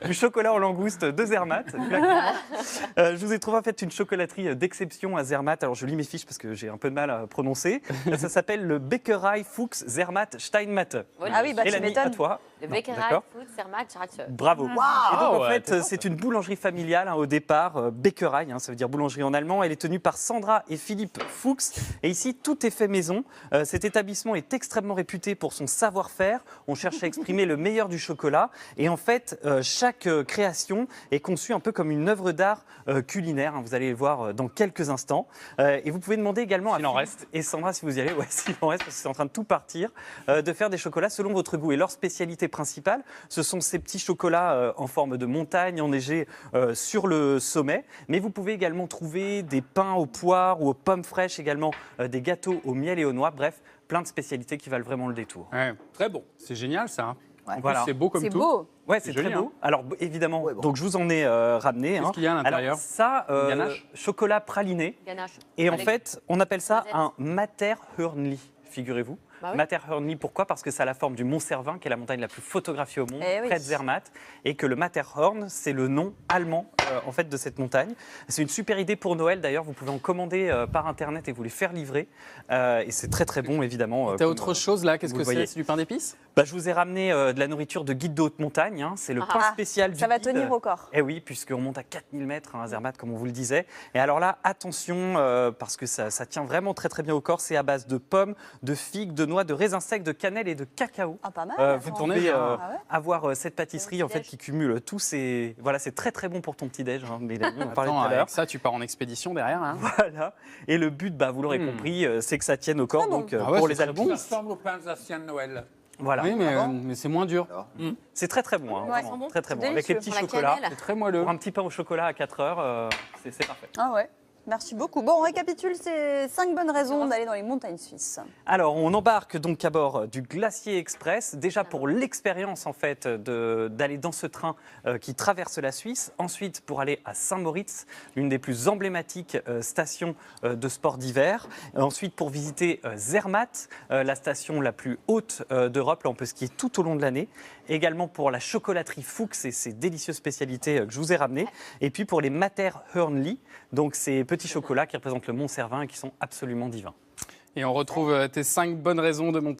Du chocolat en langouste de Zermatt. Je vous ai trouvé en fait une chocolaterie d'exception à Zermatt. Alors je lis mes fiches parce que j'ai un peu de mal à prononcer. Ça s'appelle le Bäckerei Fuchs Zermatt Steinmatte. Voilà. Ah oui, bah tu Mélanie, à m'étonnes. toi. Le Non, Bäckerei d'accord. Food Zermatt Schratze. Bravo. Et donc en ouais, fait, t'es c'est une boulangerie familiale au départ, Bäckerei, ça veut dire boulangerie en allemand. Elle est tenue par Sandra et Philippe Fuchs. Et ici, tout est fait maison. Cet établissement est extrêmement réputé pour son savoir-faire. On cherche à exprimer le meilleur du chocolat. Et en fait, chaque création est conçue un peu comme une œuvre d'art culinaire. Vous allez le voir dans quelques instants. Et vous pouvez demander également à S'il en Philippe reste. et Sandra, si vous y allez, ouais, s'il en reste, parce que c'est en train de tout partir, de faire des chocolats selon votre goût. Et leur spécialité principale, ce sont ces petits chocolats en forme de montagne enneigés sur le sommet. Mais vous pouvez également trouver des pains aux poires ou aux pommes fraîches, également des gâteaux au miel et aux noix. Bref, plein de spécialités qui valent vraiment le détour. Ouais, très bon. C'est génial ça. Hein. Ouais. En Voilà. plus, c'est beau comme C'est tout. beau. Ouais, C'est c'est très joli, beau. Alors évidemment, Ouais, bon. donc je vous en ai ramené. Qu'est-ce qu'il y a à l'intérieur? Alors ça, Ganache chocolat praliné. Ganache. Et en Avec- fait, on appelle ça Noisette. un Matterhörnli, figurez-vous. Bah oui. Matterhörnli, pourquoi? Parce que ça a la forme du mont Cervin, qui est la montagne la plus photographiée au monde, Eh oui. près de Zermatt, et que le Matterhorn, c'est le nom allemand en fait de cette montagne. C'est une super idée pour Noël d'ailleurs. Vous pouvez en commander par internet et vous les faire livrer. Et c'est très très bon évidemment. T'as comme, autre chose là? Qu'est-ce vous que le voyez. c'est? C'est du pain d'épices? Je vous ai ramené de la nourriture de guide de haute montagne. C'est le pain Ah, spécial du Ça va guide. tenir au corps. Eh oui, puisqu'on monte à 4000 mètres à Zermatt, comme on vous le disait. Et alors là, attention, parce que ça tient vraiment très très bien au corps. C'est à base de pommes, de figues, de noix, de raisins secs, de cannelle et de cacao. Ah, pas mal. Vous tournez pouvez bien. Ah ouais. avoir cette pâtisserie en fait petit-déj. qui cumule tous ces. Voilà, c'est très très bon pour ton petit-déj. Mélanie, on en parlait Attends, tout à l'heure. avec ça, tu pars en expédition derrière. Hein. Voilà. Et le but, vous l'aurez compris, c'est que ça tienne au corps. Ah bon. Donc Ah ouais, pour c'est les très bon. alpinistes, Ça ressemble au pain alsacien de Noël. voilà. Oui, mais c'est moins dur. C'est très très bon. Ouais, vraiment, c'est bon. très très bon. C'est Avec les délicieux. petits Pour la chocolats. cannelle. C'est très moelleux. Pour un petit pain au chocolat à 4 heures, c'est parfait. Ah ouais. Merci beaucoup. Bon, on récapitule ces 5 bonnes raisons d'aller dans les montagnes suisses. Alors, on embarque donc à bord du Glacier Express, déjà pour l'expérience en fait d'aller dans ce train qui traverse la Suisse. Ensuite, pour aller à Saint-Moritz, l'une des plus emblématiques stations de sport d'hiver. Ensuite, pour visiter Zermatt, la station la plus haute d'Europe. Là, on peut skier tout au long de l'année. Également pour la chocolaterie Fuchs et ses délicieuses spécialités que je vous ai ramenées. Et puis pour les Matterhörnli, donc ces petits chocolats qui représentent le Mont Cervin et qui sont absolument divins. Et on retrouve tes 5 bonnes raisons de monter.